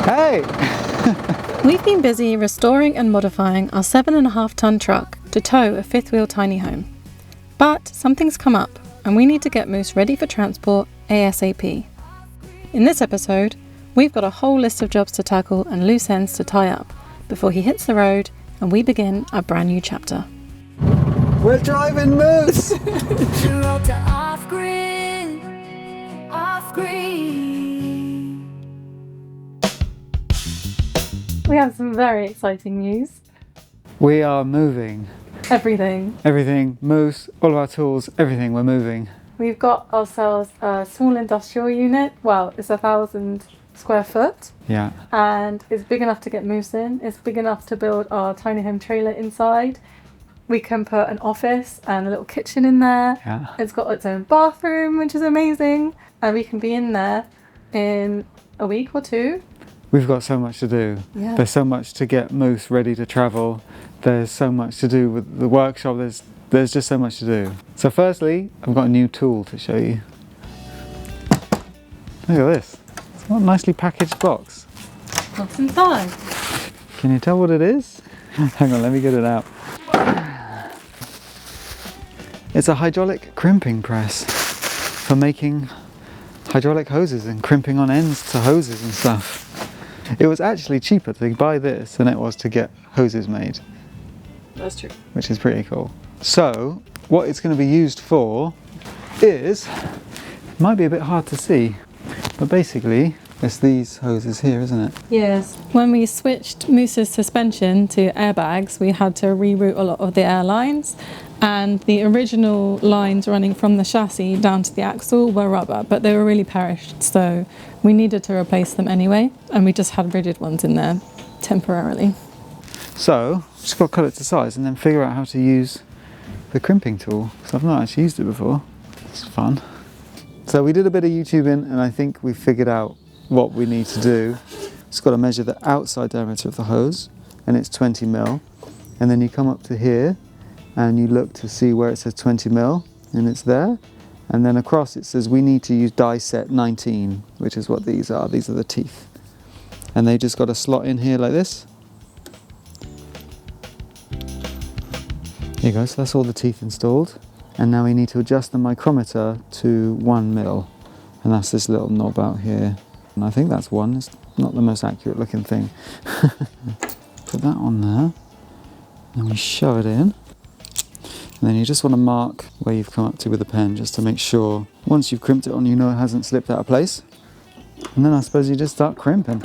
Hey! We've been busy restoring and modifying our 7.5 tonne truck to tow a fifth wheel tiny home. But something's come up and we need to get Moose ready for transport ASAP. In this episode, we've got a whole list of jobs to tackle and loose ends to tie up before he hits the road and we begin a brand new chapter. We're driving Moose! We have some very exciting news. We are moving. Everything. Everything, Moose, all of our tools, everything, we're moving. We've got ourselves a small industrial unit. Well, it's 1,000 square foot. Yeah. And it's big enough to get Moose in. It's big enough to build our tiny home trailer inside. We can put an office and a little kitchen in there. Yeah. It's got its own bathroom, which is amazing. And we can be in there in a week or two. We've got so much to do. Yeah. There's so much to get Moose ready to travel. There's so much to do with the workshop. There's just so much to do. So firstly, I've got a new tool to show you. Look at this. It's got a nicely packaged box. What's inside? Can you tell what it is? Hang on, let me get it out. It's a hydraulic crimping press for making hydraulic hoses and crimping on ends to hoses and stuff. It was actually cheaper to buy this than it was to get hoses made. That's true. Which is pretty cool. So, what it's going to be used for is, it might be a bit hard to see, but basically it's these hoses here, isn't it? Yes. When we switched Moose's suspension to airbags, we had to reroute a lot of the air lines, and the original lines running from the chassis down to the axle were rubber, but they were really perished, so we needed to replace them anyway, and we just had rigid ones in there temporarily. So, just got to cut it to size and then figure out how to use the crimping tool, because I've not actually used it before. It's fun. So we did a bit of YouTubing and I think we figured out what we need to do. Just got to measure the outside diameter of the hose, and it's 20 mil, and then you come up to here and you look to see where it says 20 mil, and it's there, and then across it says we need to use die set 19, which is what these are. These are the teeth, and they just got a slot in here like this. There you go, so that's all the teeth installed, and now we need to adjust the micrometer to 1 mil, and that's this little knob out here, and I think that's 1. It's not the most accurate looking thing. Put that on there, and we shove it in. And then you just want to mark where you've come up to with a pen, just to make sure once you've crimped it on, you know it hasn't slipped out of place. And then I suppose you just start crimping.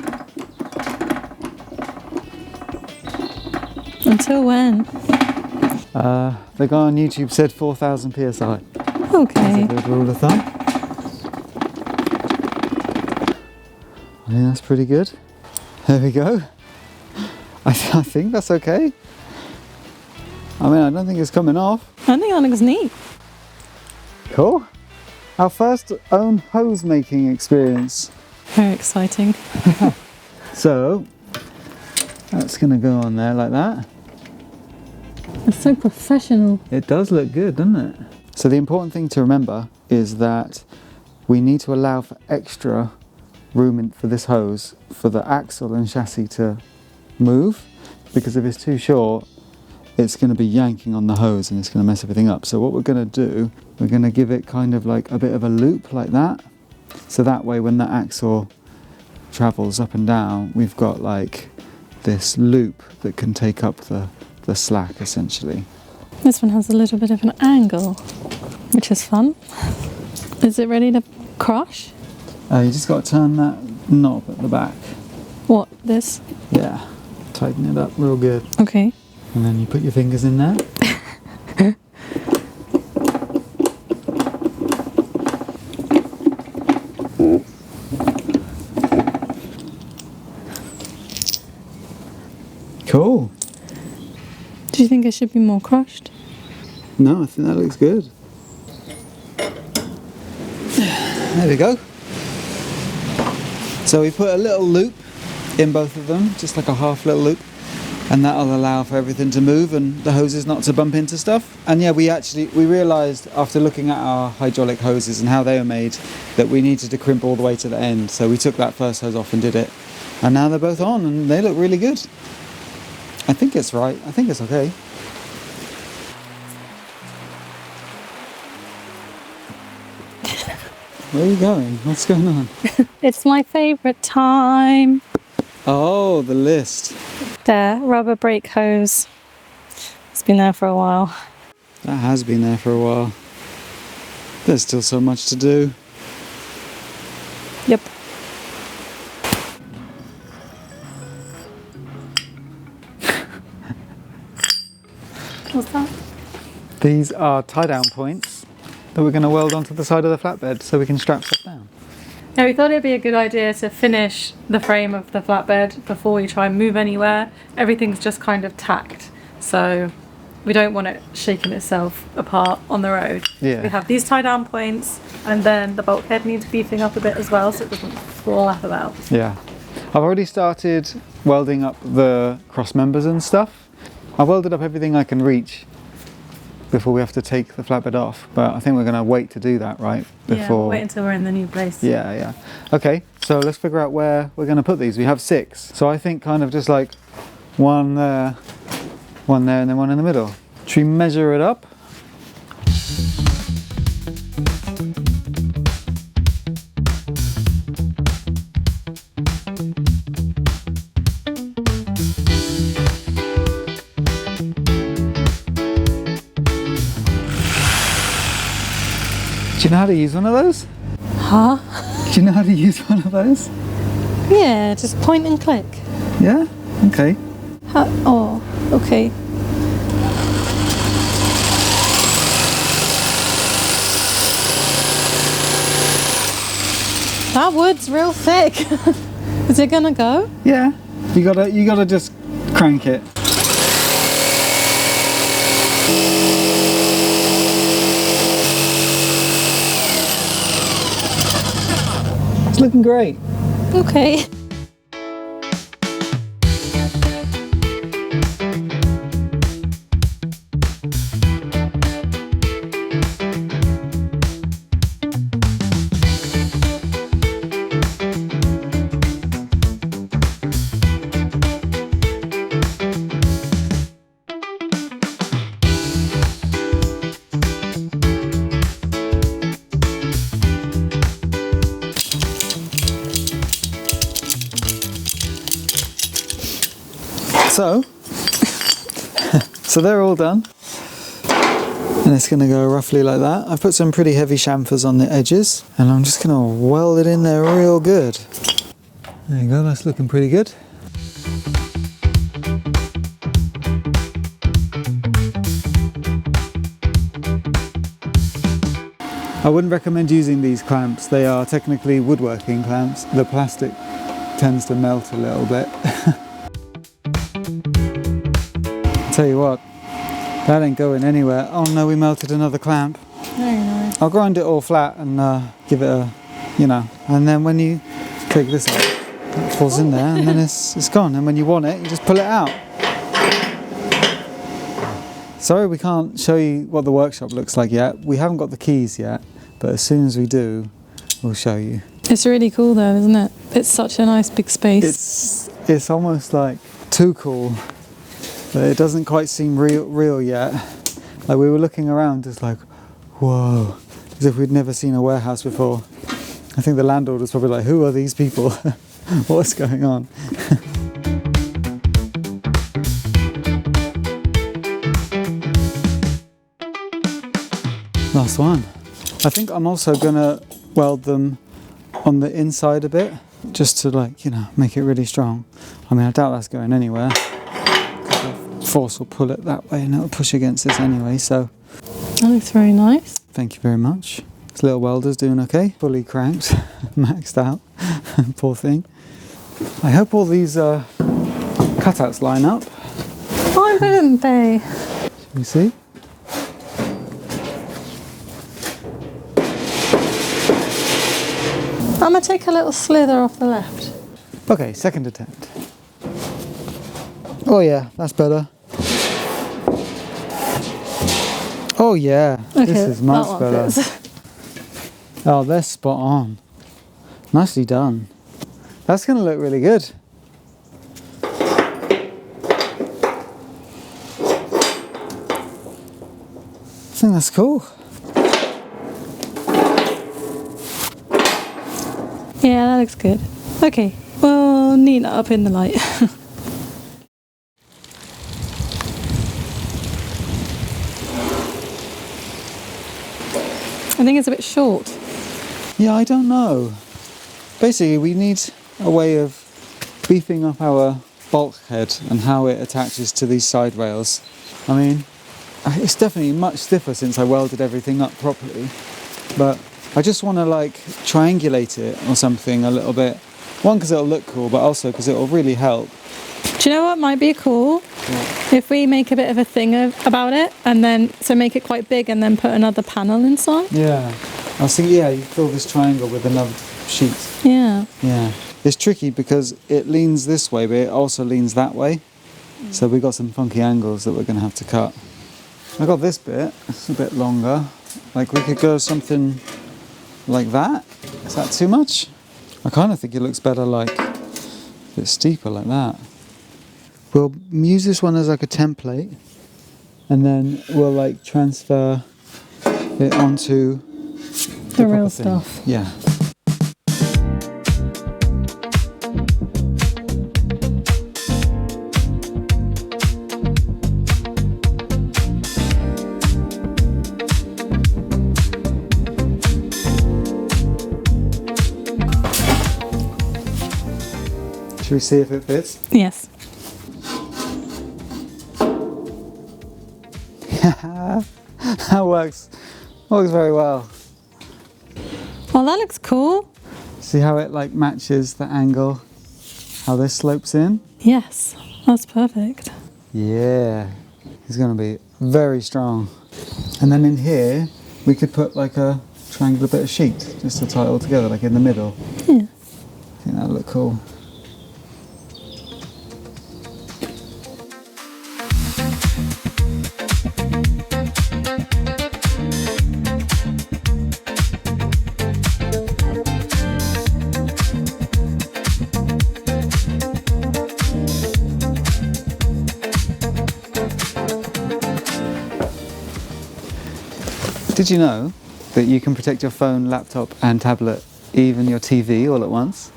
Until when? The guy on YouTube said 4,000 psi. Okay. That's a good rule of thumb. I think that's pretty good. There we go. I think that's okay. I mean, I don't think it's coming off. I think that looks neat. Cool. Our first own hose making experience. Very exciting. So, that's going to go on there like that. It's so professional. It does look good, doesn't it? So the important thing to remember is that we need to allow for extra room for this hose for the axle and chassis to move, because if it's too short, it's going to be yanking on the hose and it's going to mess everything up. So what we're going to do, we're going to give it kind of like a bit of a loop like that. So that way when the axle travels up and down, we've got like this loop that can take up the slack essentially. This one has a little bit of an angle, which is fun. Is it ready to crush? You just got to turn that knob at the back. What, this? Yeah, tighten it up real good. Okay. And then you put your fingers in there. Cool. Do you think it should be more crushed? No, I think that looks good. There we go. So we put a little loop in both of them, just like a half little loop. and that'll allow for everything to move and the hoses not to bump into stuff. And yeah, we realised after looking at our hydraulic hoses and how they were made that we needed to crimp all the way to the end, so we took that first hose off and did it, and now they're both on and they look really good. I think it's right, I think it's okay. Where are you going? What's going on? It's my favourite time. Oh, the list. There, rubber brake hose. It's been there for a while. That has been there for a while. There's still so much to do. Yep. What's that? These are tie-down points that we're going to weld onto the side of the flatbed so we can strap stuff down. Yeah, we thought it'd be a good idea to finish the frame of the flatbed before we try and move anywhere. Everything's just kind of tacked, so we don't want it shaking itself apart on the road. Yeah. We have these tie-down points, and then the bulkhead needs beefing up a bit as well so it doesn't flap about. Yeah. I've already started welding up the cross members and stuff. I've welded up everything I can reach before we have to take the flatbed off, but I think we're going to wait to do that, right? Yeah, we'll wait until we're in the new place. Yeah, yeah. Okay, so let's figure out where we're going to put these. We have 6, so I think kind of just like one there, and then one in the middle. Should we measure it up? Do you know how to use one of those? Huh? Do you know how to use one of those? Yeah, just point and click. Yeah? Okay. Oh, okay. That wood's real thick. Is it gonna go? Yeah. You gotta just crank it. It's looking great. Okay. So they're all done, and it's going to go roughly like that. I've put some pretty heavy chamfers on the edges, and I'm just going to weld it in there real good. There you go, that's looking pretty good. I wouldn't recommend using these clamps. They are technically woodworking clamps. The plastic tends to melt a little bit. Tell you what, that ain't going anywhere. Oh no, we melted another clamp. Very nice. I'll grind it all flat and give it a, and then when you take this out, it falls in there and then it's gone. And when you want it, you just pull it out. Sorry we can't show you what the workshop looks like yet. We haven't got the keys yet, but as soon as we do, we'll show you. It's really cool though, isn't it? It's such a nice big space. It's almost like too cool. But it doesn't quite seem real yet. Like we were looking around, just like, whoa, as if we'd never seen a warehouse before. I think the landlord was probably like, who are these people? What's going on? Last one. I think I'm also gonna weld them on the inside a bit, just to make it really strong. I mean, I doubt that's going anywhere. Force will pull it that way and it'll push against this anyway, so. That looks very nice. Thank you very much. This little welder's doing okay. Fully cranked, maxed out, poor thing. I hope all these cutouts line up. Why wouldn't they? Shall we see? I'm gonna take a little slither off the left. Okay, second attempt. Oh yeah, that's better. Oh yeah, Okay, this is much better. Oh, they're spot on. Nicely done. That's going to look really good. I think that's cool. Yeah, that looks good. Okay, we'll neaten it up in the light. I think it's a bit short. Yeah, I don't know. Basically, we need a way of beefing up our bulkhead and how it attaches to these side rails. I mean, it's definitely much stiffer since I welded everything up properly, but I just want to like triangulate it or something a little bit. One, because it'll look cool, but also because it'll really help. Do you know what might be cool? Yeah. If we make a bit of a thing about it, and then so make it quite big and then put another panel inside. Yeah, I was thinking, yeah, you fill this triangle with another sheet. Yeah. Yeah, it's tricky because it leans this way, but it also leans that way. So we've got some funky angles that we're going to have to cut. I got this bit, it's a bit longer. Like we could go something like that. Is that too much? I kind of think it looks better like a bit steeper like that. We'll use this one as like a template, and then we'll like transfer it onto The real proper thing. stuff. Yeah. Should we see if it fits? Yes. That works very well. Well, that looks cool. See how it like matches the angle, how this slopes in? Yes, that's perfect. Yeah, he's going to be very strong. And then in here, we could put like a triangular bit of sheet, just to tie it all together, like in the middle. Yeah. I think that'll look cool. Did you know that you can protect your phone, laptop and tablet, even your TV all at once?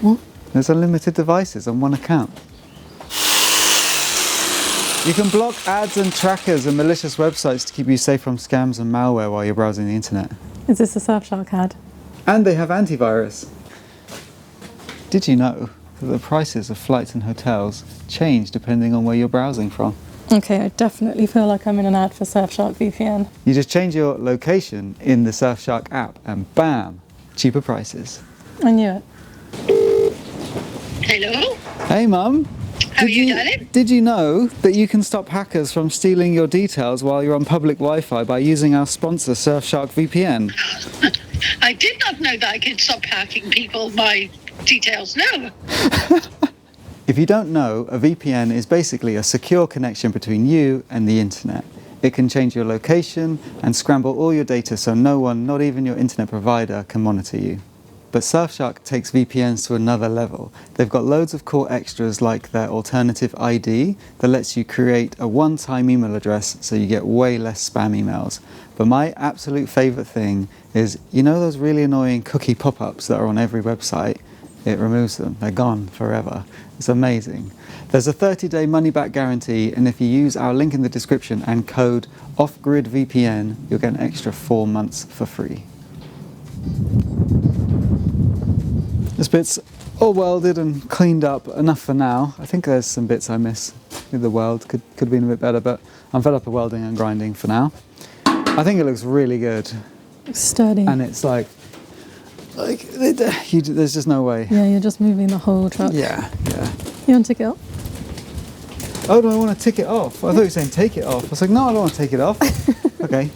What? There's unlimited devices on one account. You can block ads and trackers and malicious websites to keep you safe from scams and malware while you're browsing the internet. Is this a Surfshark ad? And they have antivirus. Did you know that the prices of flights and hotels change depending on where you're browsing from? Okay, I definitely feel like I'm in an ad for Surfshark VPN. You just change your location in the Surfshark app and bam, cheaper prices. I knew it. Hello? Hey Mum. How are you, darling? Did you know that you can stop hackers from stealing your details while you're on public Wi-Fi by using our sponsor Surfshark VPN? I did not know that I could stop hacking people my details. No. If you don't know, a VPN is basically a secure connection between you and the internet. It can change your location and scramble all your data so no one, not even your internet provider, can monitor you. But Surfshark takes VPNs to another level. They've got loads of cool extras like their alternative ID that lets you create a one-time email address so you get way less spam emails. But my absolute favorite thing is, you know those really annoying cookie pop-ups that are on every website? It removes them. They're gone forever. It's amazing. There's a 30-day money-back guarantee, and if you use our link in the description and code OFFGRIDVPN, you'll get an extra 4 months for free. This bit's all welded and cleaned up enough for now. I think there's some bits I miss with the weld. Could have been a bit better, but I'm fed up of welding and grinding for now. I think it looks really good. It's sturdy. And it's like there's just no way. Yeah, you're just moving the whole truck. Yeah. You want to take it off? Oh, do I want to tick it off? I thought you were saying take it off. I was like, no, I don't want to take it off. Okay.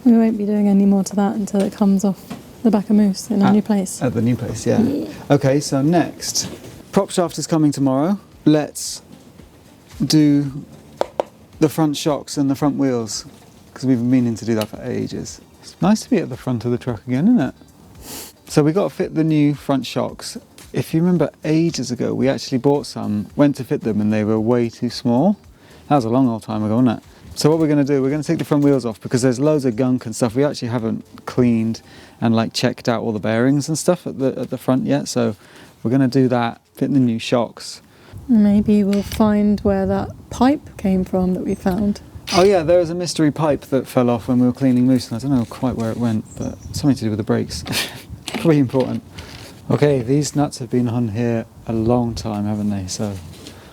We won't be doing any more to that until it comes off the back of Moose in our new place. At the new place, yeah. Okay, so next, prop shaft is coming tomorrow. Let's do the front shocks and the front wheels, because we've been meaning to do that for ages. It's nice to be at the front of the truck again, isn't it? So we got to fit the new front shocks. If you remember ages ago, we actually bought some, went to fit them, and they were way too small. That was a long old time ago, wasn't it? So what we're going to do, we're going to take the front wheels off because there's loads of gunk and stuff. We actually haven't cleaned and like checked out all the bearings and stuff at the front yet. So we're going to do that, fit the new shocks. Maybe we'll find where that pipe came from that we found. Oh yeah, there was a mystery pipe that fell off when we were cleaning Moose, and I don't know quite where it went, but something to do with the brakes. Pretty important. Okay, these nuts have been on here a long time, haven't they? So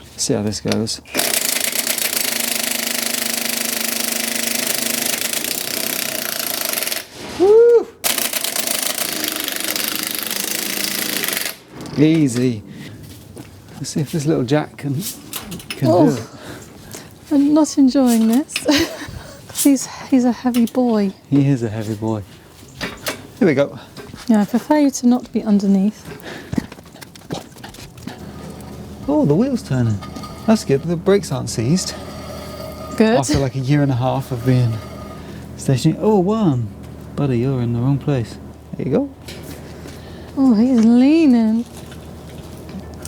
let's see how this goes. Woo! Easy. Let's see if this little jack can do it. I'm not enjoying this. He's a heavy boy. He is a heavy boy. Here we go. Yeah, I prefer you to not be underneath. Oh, the wheel's turning. That's good. The brakes aren't seized. Good. After like a year and a half of being stationary. Oh, one. Buddy, you're in the wrong place. There you go. Oh, he's leaning.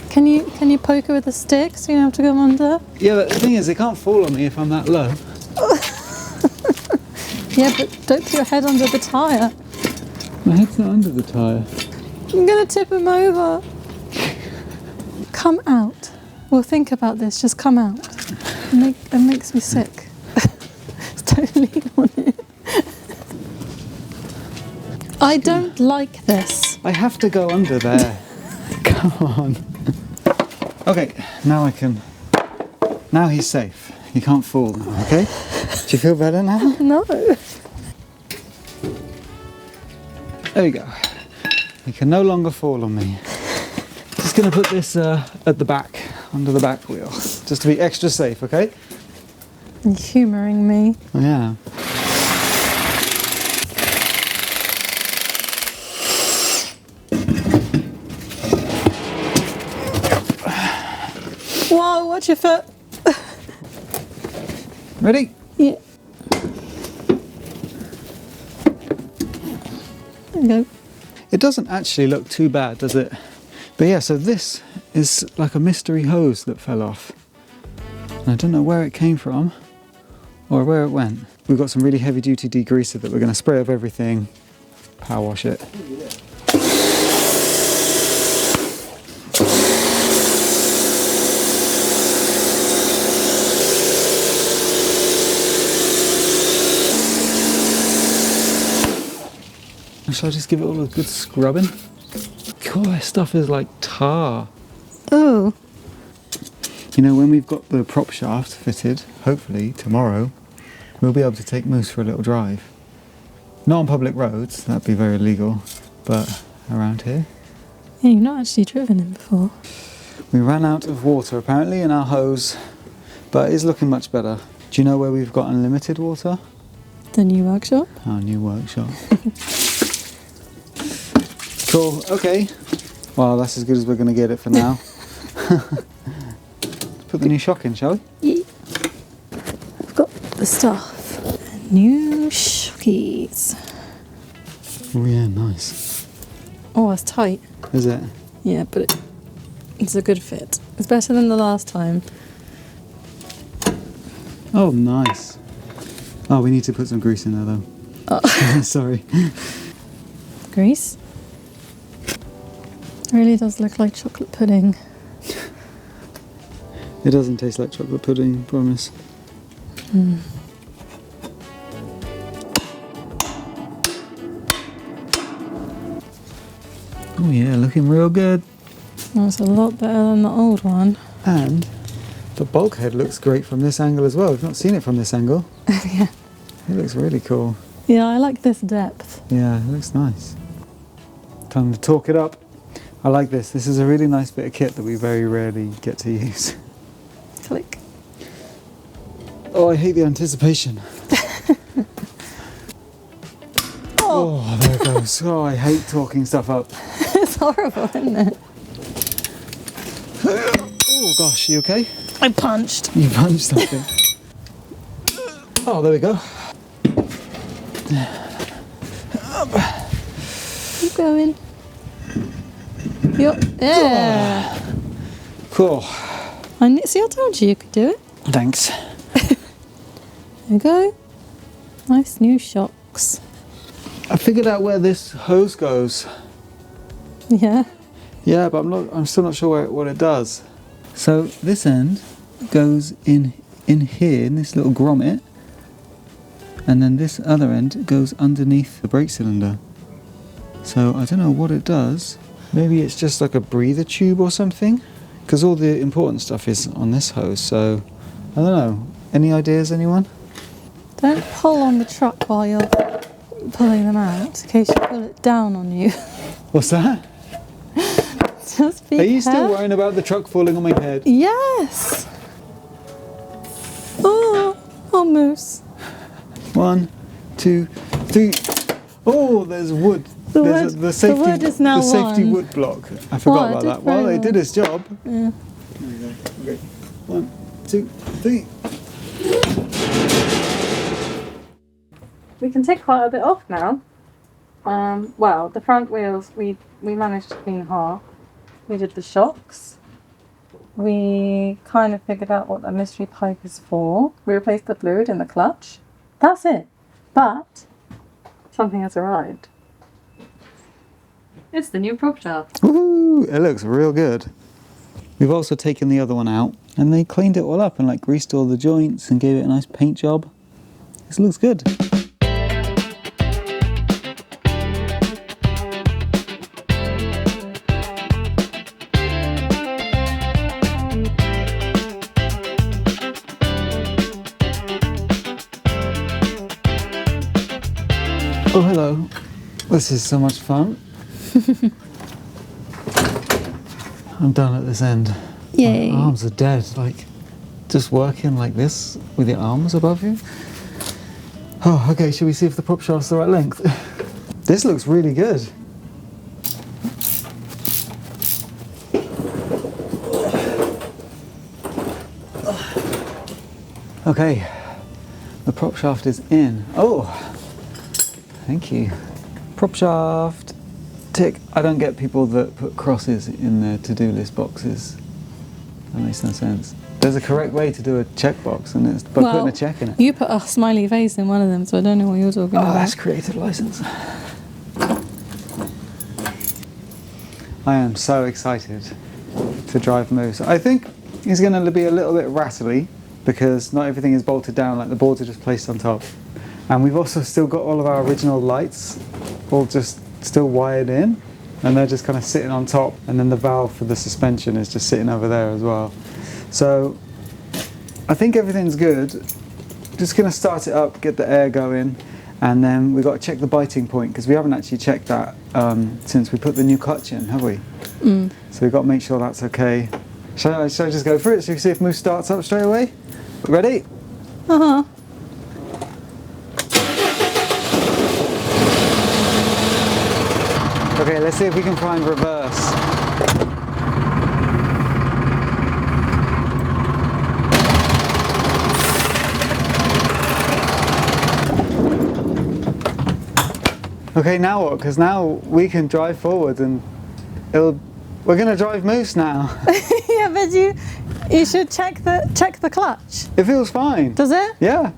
Can you poke it with a stick so you don't have to go under? Yeah, but the thing is, it can't fall on me if I'm that low. Yeah, but don't put your head under the tyre. My head's not under the tyre. I'm going to tip him over. Come out. We'll think about this. Just come out. It makes me sick. Don't lean on it. I don't like this. I have to go under there. Come on. Okay, now I can... Now he's safe. He can't fall now, okay? Do you feel better now? No. There we go. He can no longer fall on me. Just going to put this at the back, under the back wheel, just to be extra safe, okay? You're humouring me. Oh, yeah. Whoa, watch your foot. Ready? Yeah. There you go. It doesn't actually look too bad, does it? But yeah, so this is like a mystery hose that fell off. And I don't know where it came from or where it went. We've got some really heavy duty degreaser that we're going to spray over everything, power wash it. Shall I just give it all a good scrubbing? God, this stuff is like tar. Oh. You know, when we've got the prop shaft fitted, hopefully tomorrow, we'll be able to take Moose for a little drive. Not on public roads, that'd be very illegal, but around here. Yeah, you've not actually driven him before. We ran out of water apparently in our hose, but it's looking much better. Do you know where we've got unlimited water? The new workshop? Our new workshop. Cool, okay. Well, that's as good as we're going to get it for now. Put the new shock in, shall we? Yeah. I've got the stuff. New shockies. Oh yeah, nice. Oh, it's tight. Is it? Yeah, but it's a good fit. It's better than the last time. Oh, nice. Oh, we need to put some grease in there though. Oh. Sorry. Grease? Really does look like chocolate pudding. It doesn't taste like chocolate pudding, promise. Mm. Oh yeah, looking real good. That's a lot better than the old one. And the bulkhead looks great from this angle as well. We've not seen it from this angle. Yeah. It looks really cool. Yeah, I like this depth. Yeah, it looks nice. Time to torque it up. I like this. This is a really nice bit of kit that we very rarely get to use. Click. Oh, I hate the anticipation. Oh, there it goes. Oh, I hate torquing stuff up. It's horrible, isn't it? Oh gosh, you okay? I punched. You punched something. Oh, there we go. Keep going. Yup. Yeah. Cool. See, I told you could do it. Thanks. There we go. Nice new shocks. I figured out where this hose goes. Yeah. Yeah, but I'm still not sure what it does. So this end goes in here, in this little grommet, and then this other end goes underneath the brake cylinder. So I don't know what it does. Maybe it's just like a breather tube or something, because all the important stuff is on this hose. So I don't know. Any ideas, anyone? Don't pull on the truck while you're pulling them out, in case you pull it down on you. What's that? Just be Are you still careful. worrying about the truck falling on my head? Yes. Oh, moose. 1, 2, 3. Oh, there's wood. There's the safety, the wood is now the safety won. wood block. I forgot about it did that. Well, very it did its job. Yeah. There we go. Okay. 1, 2, 3. We can take quite a bit off now. Well, the front wheels we managed to clean half. We did the shocks. We kind of figured out what the mystery pipe is for. We replaced the fluid in the clutch. That's it. But something has arrived. It's the new prop shaft. Woohoo! It looks real good. We've also taken the other one out and they cleaned it all up and like greased all the joints and gave it a nice paint job. This looks good. Oh, hello. This is so much fun. I'm done at this end. Yay. My arms are dead, like just working like this with your arms above you. Oh, okay, should we see if the prop shaft's the right length? This looks really good. Okay, the prop shaft is in. Oh, thank you. Prop shaft, tick. I don't get people that put crosses in their to-do list boxes. That makes no sense. There's a correct way to do a checkbox, and it's by putting a check in it. You put a smiley face in one of them, so I don't know what you're talking about. That's creative license. I am so excited to drive Moose. I think he's going to be a little bit rattly because not everything is bolted down, like the boards are just placed on top. And we've also still got all of our original lights all just still wired in, and they're just kind of sitting on top, and then the valve for the suspension is just sitting over there as well. So I think everything's good. Just going to start it up, get the air going, and then we've got to check the biting point because we haven't actually checked that since we put the new clutch in, have we? So we've got to make sure that's okay. Shall I just go for it? Shall we see if Moose starts up straight away? Ready? Uh-huh. Okay, let's see if we can find reverse. Okay, now what? Because now we can drive forward and we're going to drive Moose now. Yeah, but you should check the clutch. It feels fine. Does it? Yeah.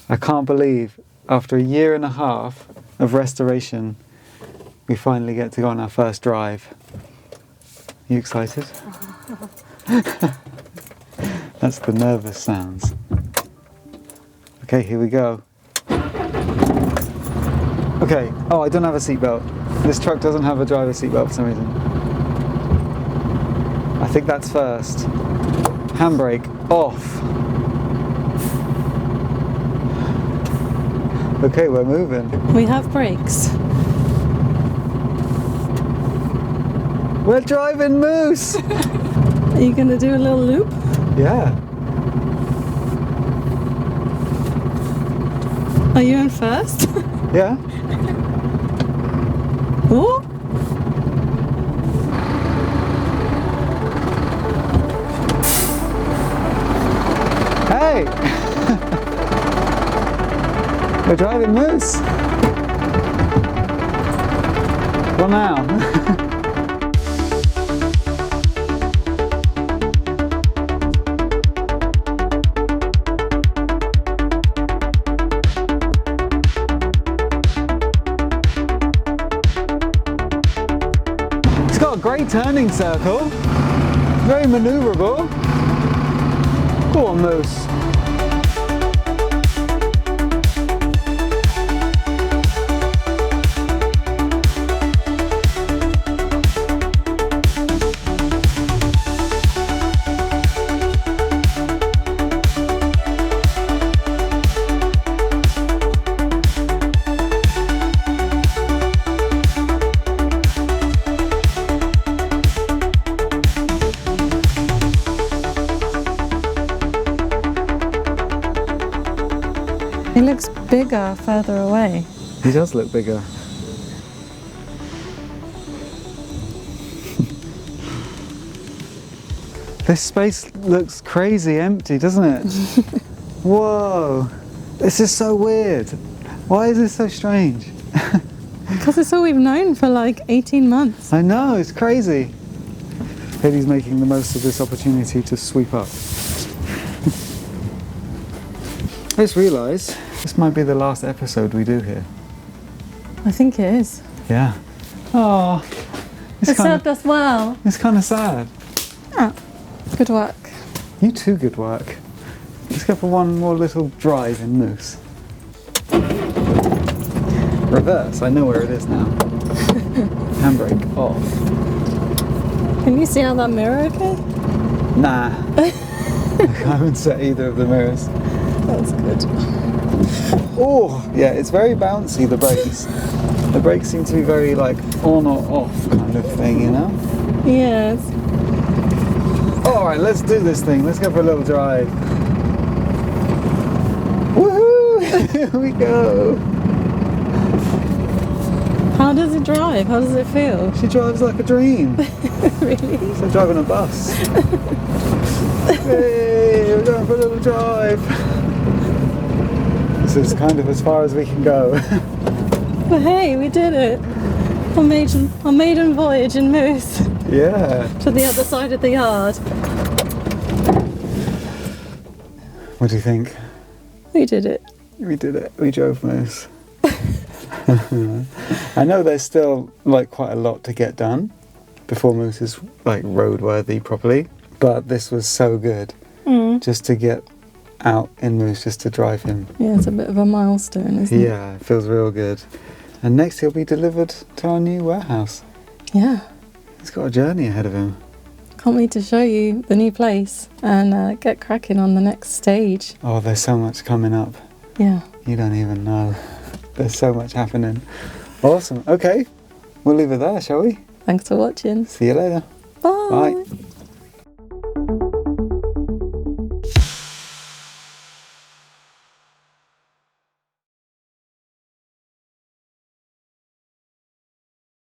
I can't believe after a year and a half of restoration, we finally get to go on our first drive. You excited? That's the nervous sounds. Okay, here we go. Okay, oh, I don't have a seatbelt. This truck doesn't have a driver's seatbelt for some reason. I think that's first. Handbrake off. Okay, we're moving. We have brakes. We're driving Moose! Are you going to do a little loop? Yeah. Are you in first? Yeah? Oh! We're driving Moose. Well now. It's got a great turning circle. Very manoeuvrable. Go on, Moose. He looks bigger further away. He does look bigger. This space looks crazy empty, doesn't it? Whoa! This is so weird. Why is this so strange? Because it's all we've known for like 18 months. I know, it's crazy. Haley's making the most of this opportunity to sweep up. I just realised this might be the last episode we do here. I think it is. Yeah. Oh, It served us well. it's kind of sad. Ah, good work. You too, good work. Let's go for one more little drive in Moose. Reverse, I know where it is now. Handbrake off. Can you see out that mirror okay? Nah. I haven't set either of the mirrors. That's good. Oh, yeah, it's very bouncy, the brakes. The brakes seem to be very like on or off kind of thing, you know? Yes. Alright, let's do this thing. Let's go for a little drive. Woohoo! Here we go. How does it drive? How does it feel? She drives like a dream. Really? It's like driving a bus. Hey, we're going for a little drive. This is kind of as far as we can go. But hey, we did it. Our maiden voyage in Moose Yeah. to the other side of the yard. What do you think? We did it. We did it. We drove Moose. I know there's still like quite a lot to get done before Moose is like roadworthy properly, but this was so good just to get out in Moose, just to drive him. Yeah, it's a bit of a milestone, isn't it? Yeah, it feels real good. And next he'll be delivered to our new warehouse. Yeah. He's got a journey ahead of him. Can't wait to show you the new place and get cracking on the next stage. Oh, there's so much coming up. Yeah. You don't even know. There's so much happening. Awesome. Okay, we'll leave it there, shall we? Thanks for watching. See you later. Bye. Bye.